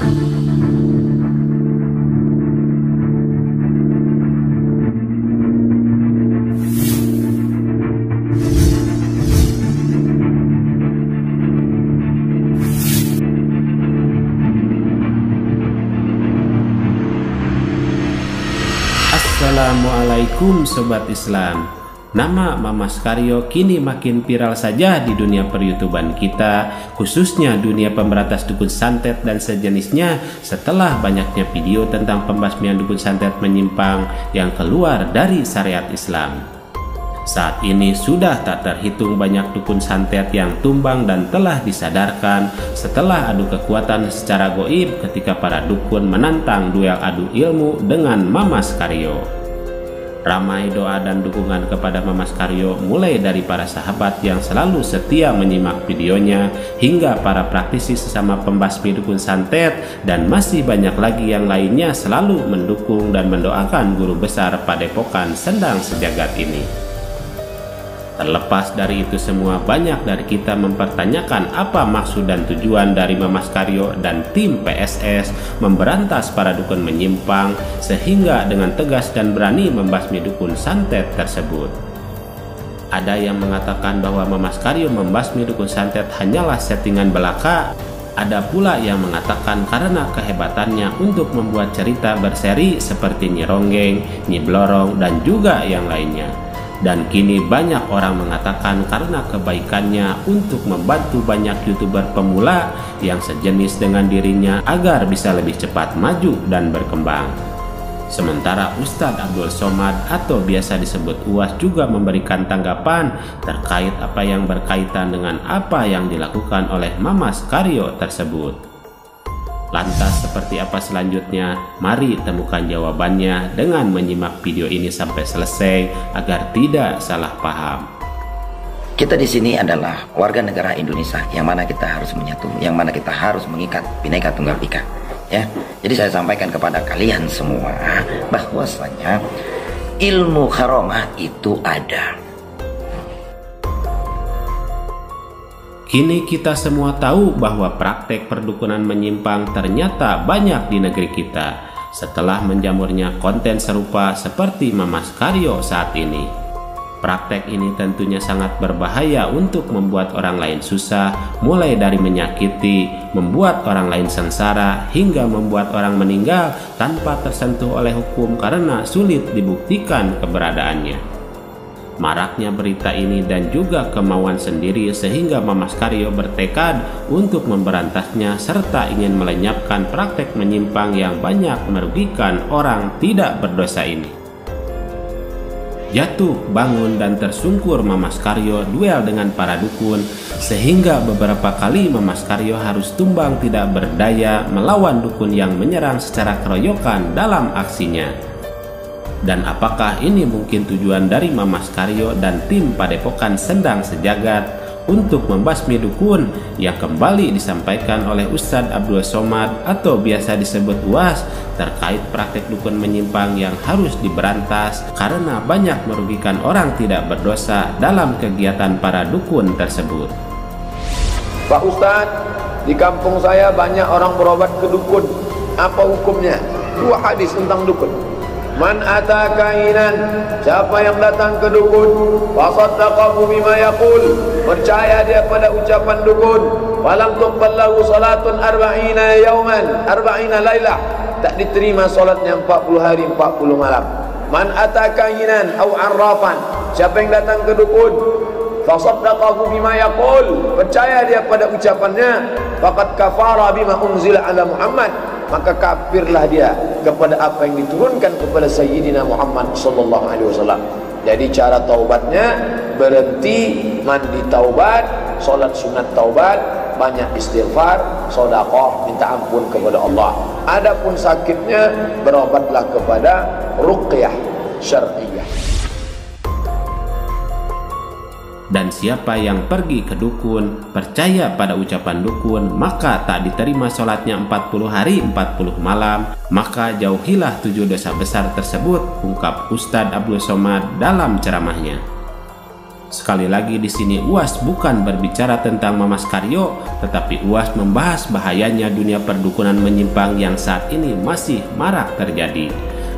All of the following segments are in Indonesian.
Assalamualaikum Sobat Islam. Nama Mamas Karyo kini makin viral saja di dunia peryoutuban kita, khususnya dunia pemberantas dukun santet dan sejenisnya, setelah banyaknya video tentang pembasmian dukun santet menyimpang yang keluar dari syariat Islam. Saat ini sudah tak terhitung banyak dukun santet yang tumbang dan telah disadarkan setelah adu kekuatan secara goib ketika para dukun menantang duel adu ilmu dengan Mamas Karyo. Ramai doa dan dukungan kepada Mamas Karyo mulai dari para sahabat yang selalu setia menyimak videonya hingga para praktisi sesama pembasmi dukun santet, dan masih banyak lagi yang lainnya selalu mendukung dan mendoakan guru besar Padepokan Sendang Sejagat ini. Terlepas dari itu semua, banyak dari kita mempertanyakan apa maksud dan tujuan dari Mamas Karyo dan tim PSS memberantas para dukun menyimpang sehingga dengan tegas dan berani membasmi dukun santet tersebut. Ada yang mengatakan bahwa Mamas Karyo membasmi dukun santet hanyalah settingan belaka. Ada pula yang mengatakan karena kehebatannya untuk membuat cerita berseri seperti Nyi Ronggeng, Nyi Blorong, dan juga yang lainnya. Dan kini banyak orang mengatakan karena kebaikannya untuk membantu banyak YouTuber pemula yang sejenis dengan dirinya agar bisa lebih cepat maju dan berkembang. Sementara Ustadz Abdul Somad atau biasa disebut UAS juga memberikan tanggapan terkait apa yang berkaitan dengan apa yang dilakukan oleh Mamas Karyo tersebut. Lantas seperti apa selanjutnya? Mari temukan jawabannya dengan menyimak video ini sampai selesai agar tidak salah paham. Kita di sini adalah warga negara Indonesia yang mana kita harus menyatu, yang mana kita harus mengikat Bhinneka Tunggal Ika. Ya, jadi saya sampaikan kepada kalian semua bahwasanya ilmu karomah itu ada. Kini kita semua tahu bahwa praktek perdukunan menyimpang ternyata banyak di negeri kita setelah menjamurnya konten serupa seperti Mamas Karyo saat ini. Praktek ini tentunya sangat berbahaya untuk membuat orang lain susah, mulai dari menyakiti, membuat orang lain sengsara, hingga membuat orang meninggal tanpa tersentuh oleh hukum karena sulit dibuktikan keberadaannya. Maraknya berita ini dan juga kemauan sendiri sehingga Mamas Karyo bertekad untuk memberantasnya serta ingin melenyapkan praktek menyimpang yang banyak merugikan orang tidak berdosa ini. Jatuh, bangun, dan tersungkur Mamas Karyo duel dengan para dukun sehingga beberapa kali Mamas Karyo harus tumbang tidak berdaya melawan dukun yang menyerang secara keroyokan dalam aksinya. Dan apakah ini mungkin tujuan dari Mamas Karyo dan tim Padepokan Sendang Sejagat untuk membasmi dukun yang kembali disampaikan oleh Ustadz Abdul Somad atau biasa disebut UAS terkait praktek dukun menyimpang yang harus diberantas karena banyak merugikan orang tidak berdosa dalam kegiatan para dukun tersebut. Pak Ustadz, di kampung saya banyak orang berobat ke dukun. Apa hukumnya? 2 hadis tentang dukun. Man ata kainan, siapa yang datang ke dukun, fasaddaqahu bima yaqul, percaya dia pada ucapan dukun, falam tuqballahu salatun 40 yauman 40 lailah, tak diterima salatnya 40 hari 40 malam. Man ata kainan au arrafan, siapa yang datang ke dukun, fasaddaqahu bima yaqul, percaya dia pada ucapannya, faqad kafara bima unzila ala Muhammad, maka kafirlah dia kepada apa yang diturunkan kepada Sayyidina Muhammad sallallahu alaihi wasallam. Jadi cara taubatnya berhenti mandi taubat, salat sunat taubat, banyak istighfar, sedekah, minta ampun kepada Allah. Adapun sakitnya berobatlah kepada ruqyah syar'iyyah. Dan siapa yang pergi ke dukun, percaya pada ucapan dukun, maka tak diterima sholatnya 40 hari 40 malam, maka jauhilah 7 dosa besar tersebut, ungkap Ustadz Abdul Somad dalam ceramahnya. Sekali lagi di sini UAS bukan berbicara tentang Mama Skaryo, tetapi UAS membahas bahayanya dunia perdukunan menyimpang yang saat ini masih marak terjadi.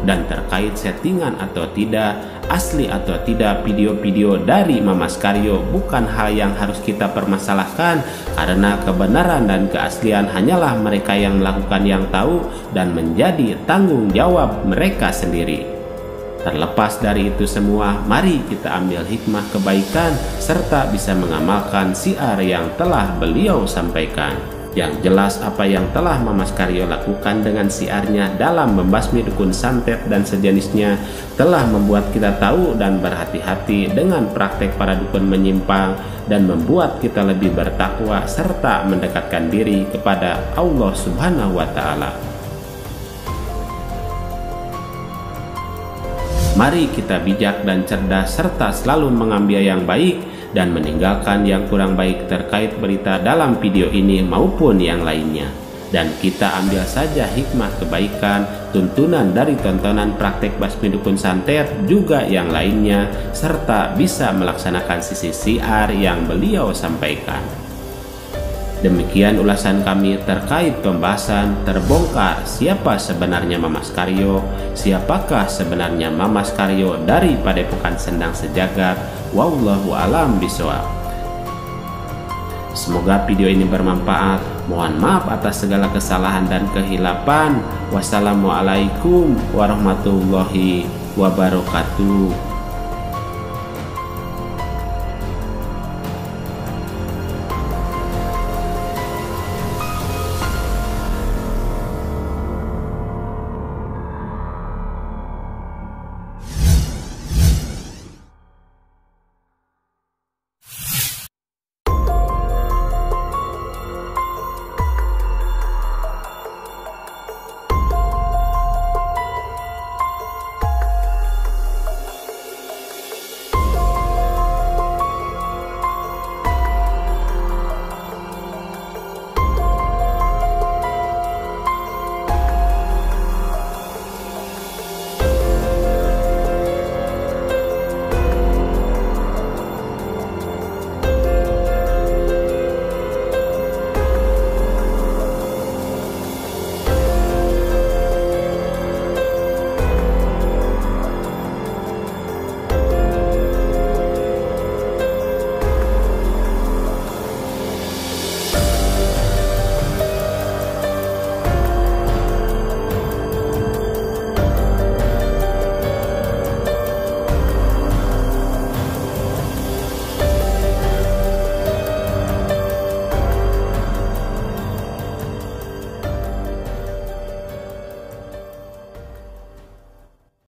Dan terkait settingan atau tidak, asli atau tidak video-video dari Mama Skaryo bukan hal yang harus kita permasalahkan, karena kebenaran dan keaslian hanyalah mereka yang melakukan yang tahu dan menjadi tanggung jawab mereka sendiri. Terlepas dari itu semua, mari kita ambil hikmah kebaikan serta bisa mengamalkan syiar yang telah beliau sampaikan. Yang jelas apa yang telah Mama Skaryo lakukan dengan syiarnya dalam membasmi dukun santet dan sejenisnya telah membuat kita tahu dan berhati-hati dengan praktek para dukun menyimpang dan membuat kita lebih bertakwa serta mendekatkan diri kepada Allah Subhanahu wa Ta'ala. Mari kita bijak dan cerdas serta selalu mengambil yang baik dan meninggalkan yang kurang baik terkait berita dalam video ini maupun yang lainnya. Dan kita ambil saja hikmah kebaikan, tuntunan dari tontonan praktek basmi dukun santet juga yang lainnya, serta bisa melaksanakan sisi syiar yang beliau sampaikan. Demikian ulasan kami terkait pembahasan terbongkar siapa sebenarnya Mama Skaryo, siapakah sebenarnya Mama Skaryo dari Padepokan Sendang Sejagat. Wallahu alam bishawab. Semoga video ini bermanfaat. Mohon maaf atas segala kesalahan dan kehilapan. Wassalamualaikum warahmatullahi wabarakatuh.